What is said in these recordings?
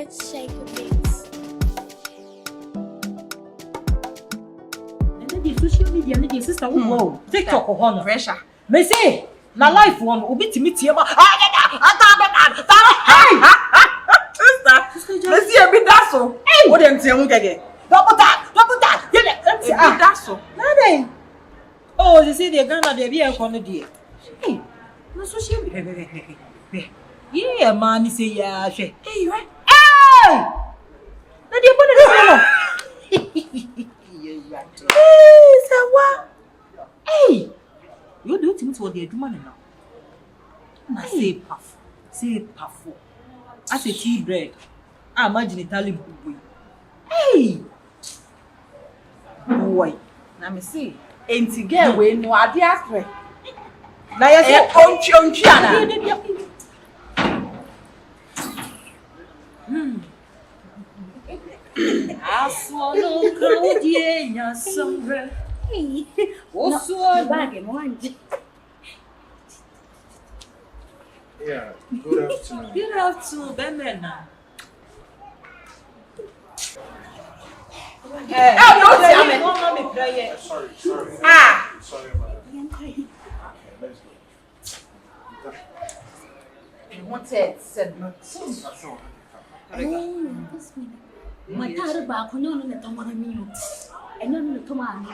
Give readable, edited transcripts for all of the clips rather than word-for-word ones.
Let's shake a bit. Social media, and sister, whoa, TikTok or honor. Pressure. May say, na life one, ubi to meet you. Sister, let's see a bit that's so. Hey, what them say? Again. Double that. Yeah, That's so. Nothing. Oh, they say they're gonna be a corner dear. Hey, no social media. Yeah, man, say, yeah, hey, right? Hey! Now they put it. Hey, SERWAAH. Hey, you do things what they do, man. Now, say puff, I say tea bread. I imagine Italian boy. Hey, boy. Now me see. Ain't you get we no ade afre. Now you say onchi ana. Aswano kaudie nya sombre. Oswano Bag and one. Yeah, good afternoon. Good afternoon, Benena. Eh, no see Mama me pray. Sorry. Ah. Sorry about that. Let's go. You want to said no. My daughter back on your little mother meal. And your little man.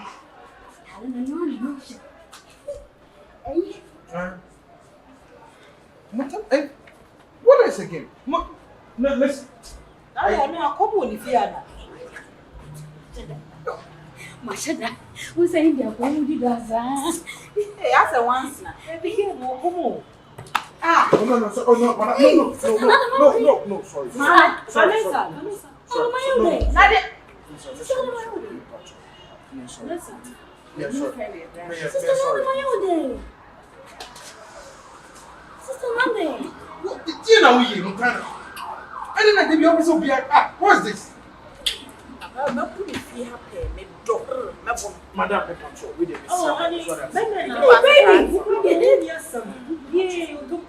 What is again? No, listen. I know come on if you are. Mashada, who's saying they're going to do that? Hey, I said once now. Come Ah. Oh, no, sorry. No, sorry. Vanessa. Yeah, sorry. Sister, Monday. What? You know you kind of. I didn't like the officer be what's this? Not put it here happy. Me do. Madam, the control with it. Oh, honey, Baby. Yes, yeah, you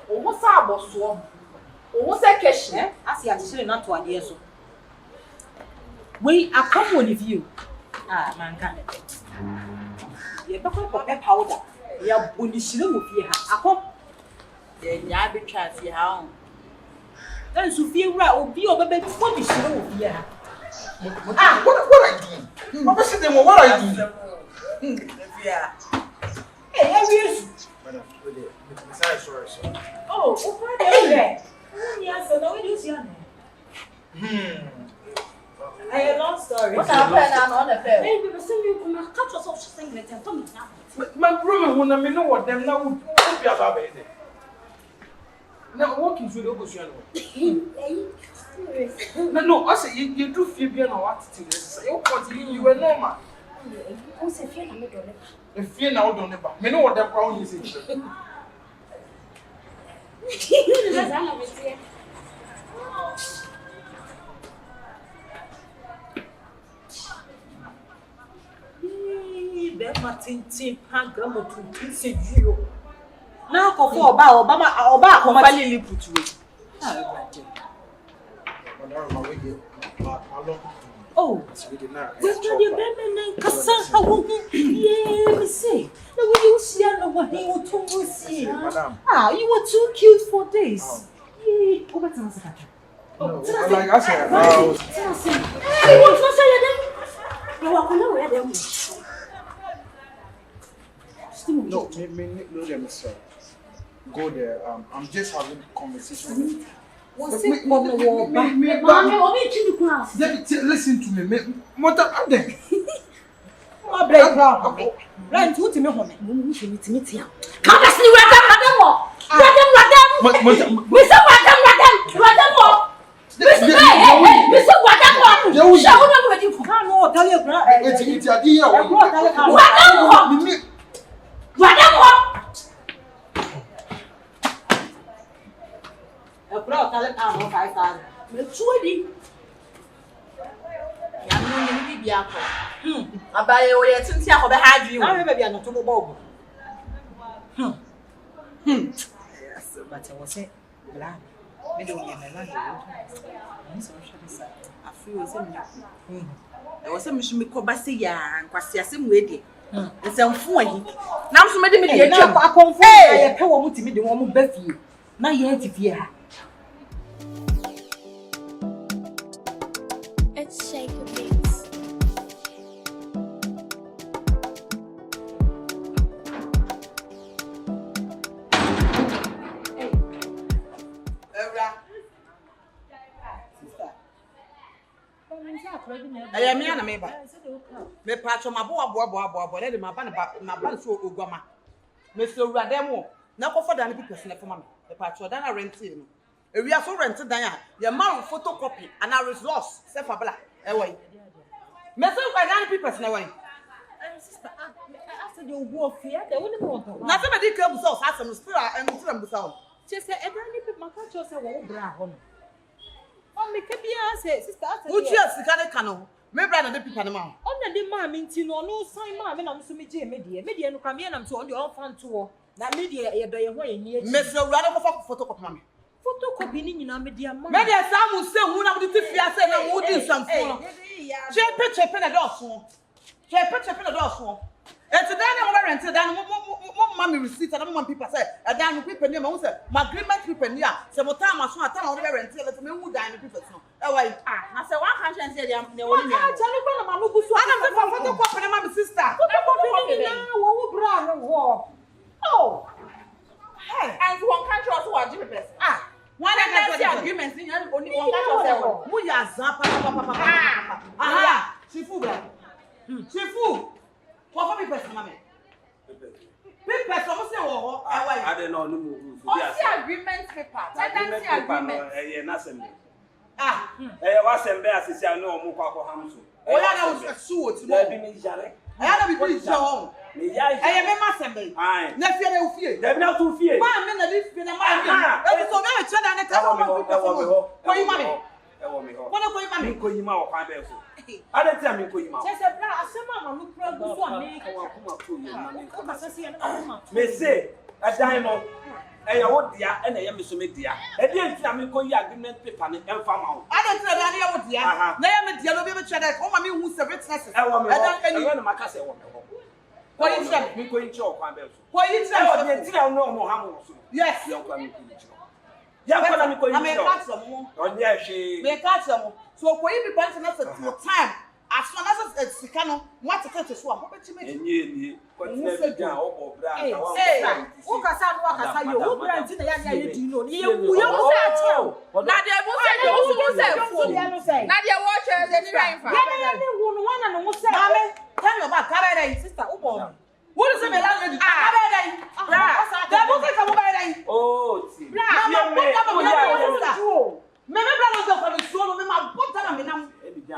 Almost a boss one. Almost a question. as you are saying not to idea so. We are come with you. Ah, man can. You better put a powder. You are bunishing with you. I come. Yeah, be trying to see how. Then Sophia will be over baby for me. Ah, what I do? Papa said them what I do. Yeah. Hey, yes. Madam, sorry. Oh, okay. Yes, so now we use your name. I have a long story. What happened on the fair? Baby, but send you come cut yourself singlet and come now. My brother, when I know what them now would be about it. Now, walking through the ocean. No, I say you do feel being or attitude. You were normal. Who said fear I'm not doing it? If fear now don't ever. Me know what that brown is. Tintin hangamo to say you. Now, for Obama, Company put away. Oh, that's what you remember. Kasa, yeah, me say. No, you see, I know what he will to see. Ah, you were too cute for this. Yeah, over to us. Like I said, Hey, what's not saying? You are going to wear them. no, no, them, sir. Go there. I'm just having a conversation with What's it on the wall? Listen to me. What are they? My break ground. Right, who to me home? Meet here. Come as you A bro, tell it I'm 5,000. Maturity. I'm not going to be Abaye o ye tinti a ko be ha adwi wo. I baby no to bobo. Yes, but I was say blah. Me don't hear my land. I'm so sure this. I feel so me. E wo se me hwe me ko ba se ya nkwase asem we de. Nsemfo ayi. Na so me de me de atwam. Akonfo ya pe wo mutimi de wo mu ba fie. Na ye tifie ha. It's shaking beats. Aya me na me ba. Me patcho mabo le de maba na so ogwama. Me so urade mo. Na kofo dan pipes na foma me. Me patcho dan na rent no. Ewia so rent dan a ye ma photocopy and a resource se fa bla. E wai. Me so kwa dan pipes na wai. Sister, after the war fear, they wouldn't want. Na se me di ka buso asem still and still buso. Just say every people can just say wo bra ho no. O me ke bia say sister after. Uchi asika de ka no. Me bra na de pipa na ma. On na de ma me nti no no sign ma me na so me je me de no kwa me na so on de on fan to na me de ye do ye ho ye ni. Me so urade ko fa photocopy ma me. Photocopy ni nyina me de ama. Me de samu se hu na wo di fia se na wo di samfo no. Chepe na do so. Chepe na do so. Eti dan na wo rent dan mo ma me receipt na mo ma people say dan people ni ma wo say my agreement people ni a se mo time aso ata na wo rent let me hu dan people no. E wai na se one conscience dey na wo ni. Ah, chale kwa na ma no gusu. Ana me fa photocopy na ma me sister. Photocopy ni na wo bra no wo. Oh. Hey, and one country also wa give people. Ah. One agreement ni only one country also. Mu ya zan pa. Ah. Shifu bra. Shifu. What for me person mama? Paper so say wo I don't know no move. What's the agreement paper? Tenancy agreement. Na sembe. Ah. Wa sembe asisi anu o mu kwa kwa hamso. O ya na wo su oti mo. Da bi mi jare. Aya na bi bi je ho. Me ya. Me ma sembe. Ai. Na fie na wo fie. Da bi na tu fie. Ma me na bi fie na ma fie. E so na we cheda na ka mo. Ko yi ma me. Ewo mi ho. Ko na ko yi ma me. Ko yi ma o kwa be so. Ade ti ami ko yi ma. Chese bra asema ma no pro gusu ame. Me say adan no eya wo dia e na ye me so me dia. E dia nti ami ko yi agreement paper ne emfa ma wo. Ade ti na ya wo dia. Na ya me dia no bi me cheda ko ma me hu se witnesses. Ewo mi ho. Adan Ewo na makase wo me ho. Ko yi cheda. Mi ko yi cho kwa be so. Ko yi cheda. Ewo dia nti na no mo ha mo so. Yes. Ya kwa mi ko yi cho. Ya kwa na mi ko yi cho. Me catch them. Onye hwe. Me catch them. So ko yi bi ban na for time. As soon as sika no what to so am ko be me. Enye ko tina bi jan o bo bra ta wa. Wo kasa no akasa yo wo bra nti na ya nya ye di no ye wu ye wo sa che o. Na de bu se de wo se na de wo che de ni rain fa. Ya ni wu no wana no wo se. Mame, tell your back carry dey sister wo bo. Wo ni se me la lady carry dey. Bra. De bu se ka mo ba dey. Oh, ti. Bra, ma ko ka mo me bra no go for the show no me ma bota na me na.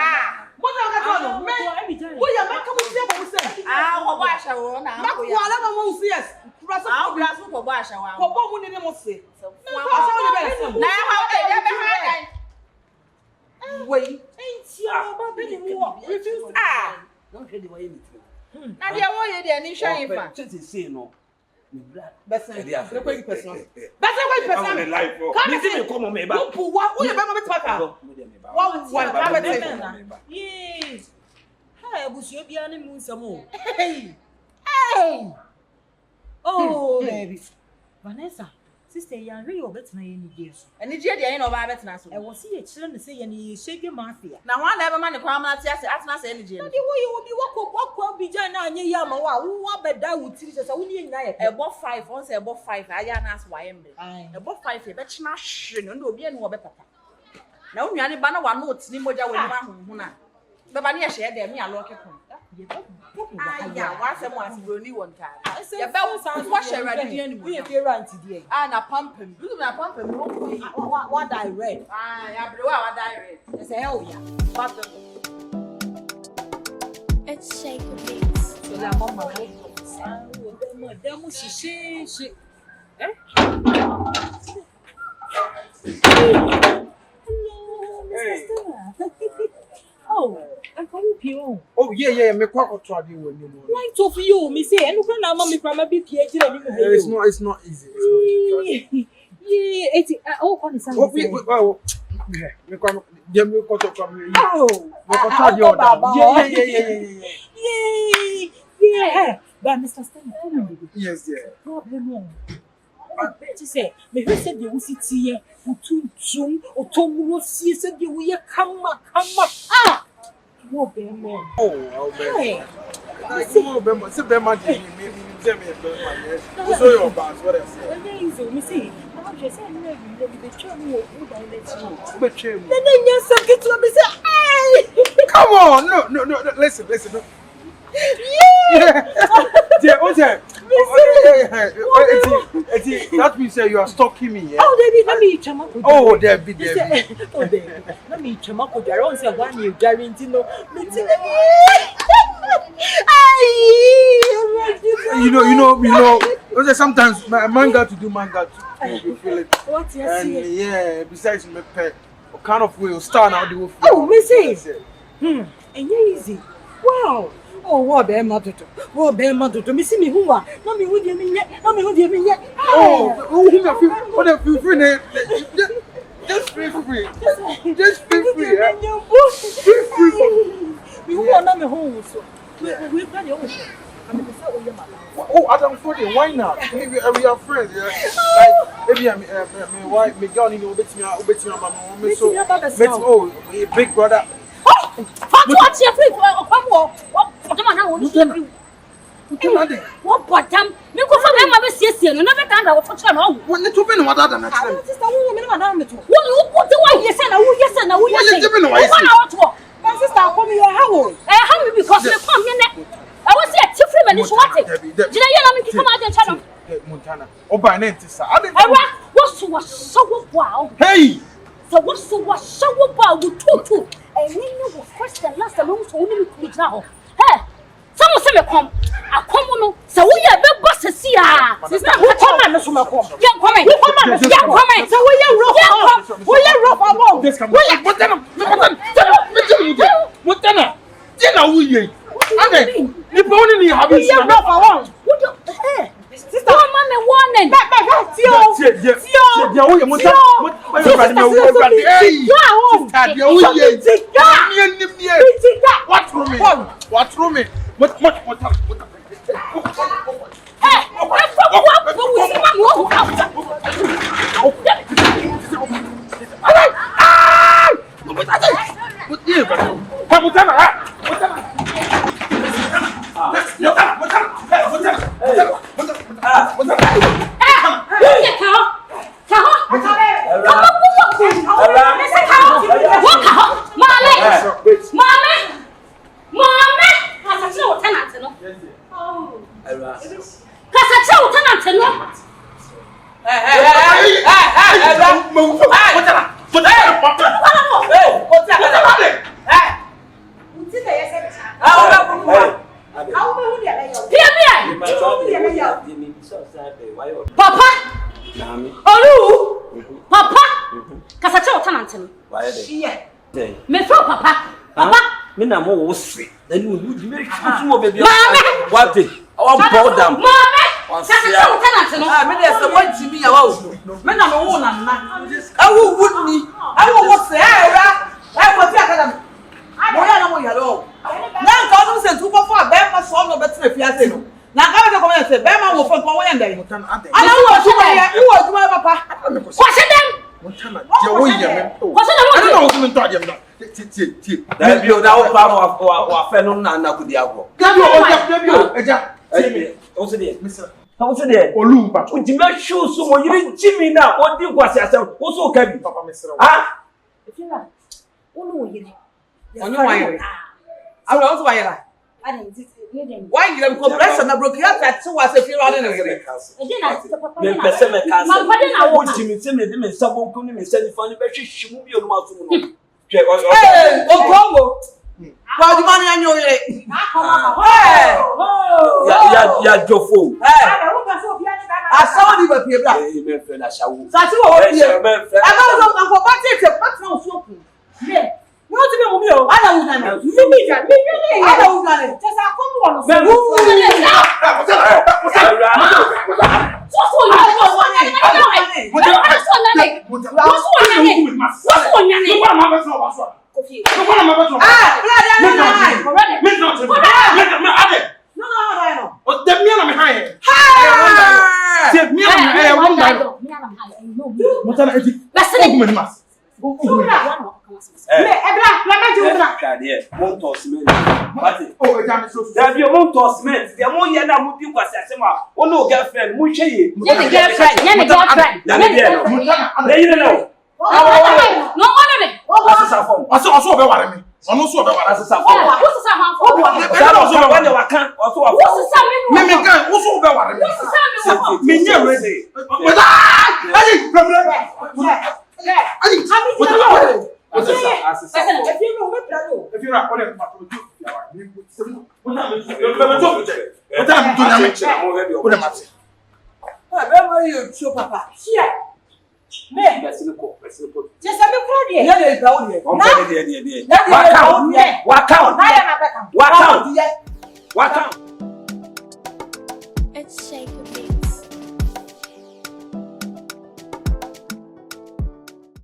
Ah. What are you going to do? Who you make come say? Ah, wo ba sha wo na. Ma ko ala ma mo see yes. Kuraso ko kuraso ko ba sha wa. Ko bo mu ni mo se. Na ha o de be ha dai. Wei. Enti o ba be ni wo. Refuse. Ah. Don't hear the way me. Na dia wo ye de ni hwan fa. Just say no. Me bra. Bese. Bese ko personal. Come me ba. Wo wo ye be ma be paka. Yee. Ha ebusuo bia ne mu nsam o. Hey. Oh, baby. Vanessa, sister ya hwe yo betina ye ni Yesu. Eni je de yin no ba betina so. E wo se ye kire ne se ye ni shege mafia. Na hwan na be ma ne kwa ma tia se atena se eni je. Na de wo ye obi wakọ bi jan na anye ya ma wa wo abeda wo tiri se wo ni nyina ye. Ebo 5 on se ebo 5 aya na as wa yembe. Ebo 5 e be china hwe no na obi enu wo be papa. Na unuane ba na wa no otini moja we ni ma honhu na. Be ba ne ye hye de me alo kekon. Aya wa se mo asibroni won ta. Ye be wo hye rade di ani mu. Ye fi rant di e. Ah na pampem. You na pampem no ko. Wa direct. Ah ya bre wa direct. Say oh ya. It's shaking beats. So la mama mo demo shishi. Eh? Hello, Mr. Oh, I can't EP1. Oh, yeah, me quite try to when you know. Right of you, me say, and when I'm mommy from a big PhD, It's not easy. Yeah, it's oh, what is Oh, yeah, me come me got to come here. Oh, Me got to your yeah. But Mr. Stanley, yes, yeah. problem. She say, me who said you sit here, utum, otomu, see, said you will come. Ah, no, Bemo. Oh, Hey. oh, Bema, say Bema, me tell me Bema, yes. So your boss, what I say. Amazing, me see. I'm just saying, the chum will let you. But you. Then you get to me say, hey. Come on, no, listen. No. Yeah. That means you are stalking me. Yeah? Oh, David, let me eat chamako. Oh, David. Oh, David, let me eat chamako. I don't say one you guarantee no. You know. Sometimes man got to do man got to you feel it. What you And see? yeah, besides my pet, what kind of way you start now the wolf. Oh, me say. And easy. Wow. Oh, what be mad to me see me who are. No me who dey me yet. Oh, what if you free? Just free. Yeah. Me who are not me home so. We plan your own. I'm the say your mama. Oh, Adam Fody, why not? We are friends, yeah. Like maybe my wife, my girl, you know, bet me, mama, so oh, big brother. What's your free? What am I now? What bottom? Me go for them, I see, no matter how much I know. When you told me what other than that, Sister, who me madam to? What do I yes and who My sister come here how? how me because me come here. I was here different when it's what. Did I hear me come out the channel? Montana. Oh, by name, sister. What's so wow? Hey! So what's so wow with two? And when you were first and last alone, so only could now. Hey, someone say me come. I come on. So we are big bosses here. Sister, who come and so come? Yeah, come. So we are rough. This come. Montana. Jenna, who ye? Ande, you born in have you rough. Hey, sister, mommy warning. What room? Me na mo wo se na ni wo di me hwusu wo baby what day our bow down me dey say what jimi ya wa me na me wo na na awu wudni awu wo se era ai wo ti akada mo ya na mo ya lo na nka onu se tu ko fa be ma so no betre fiase no na ka be ko me se be ma wo fa ko wo ya ndai ana wo juma papa What's them? Montana, I don't know who to them. That you now wa fe no na kudi agbo. Also there. Also there. Olumba. O di me shoes mo yiri jimi na o di kwase asem. O so ka bi. Papa mesra. Ah? Efila. Onu yiri. Onu wa yiri. Awu also wa yiri. Why you am compressor na broke ya ta was a few other yiri. Me pese me cancer. O jimi se me de me sabo ko ni me se ni fa ni be hwehwe mu bi onu ma so mu. Hey, o Congo. Kwa di mani anyo yiri. Ya jofo. Asawo di ba pie bla. Me fe na shawo. Sa ti wo pie. Aba so na ko party te partner so ku. Wọ́n ti bẹ̀ mú mi o. Ada wù nani. Mi jà. Ada wù nani. Jẹ́sà akọ́mú wọ̀ lọ sí. Bẹ́ẹ̀ni. Wakao.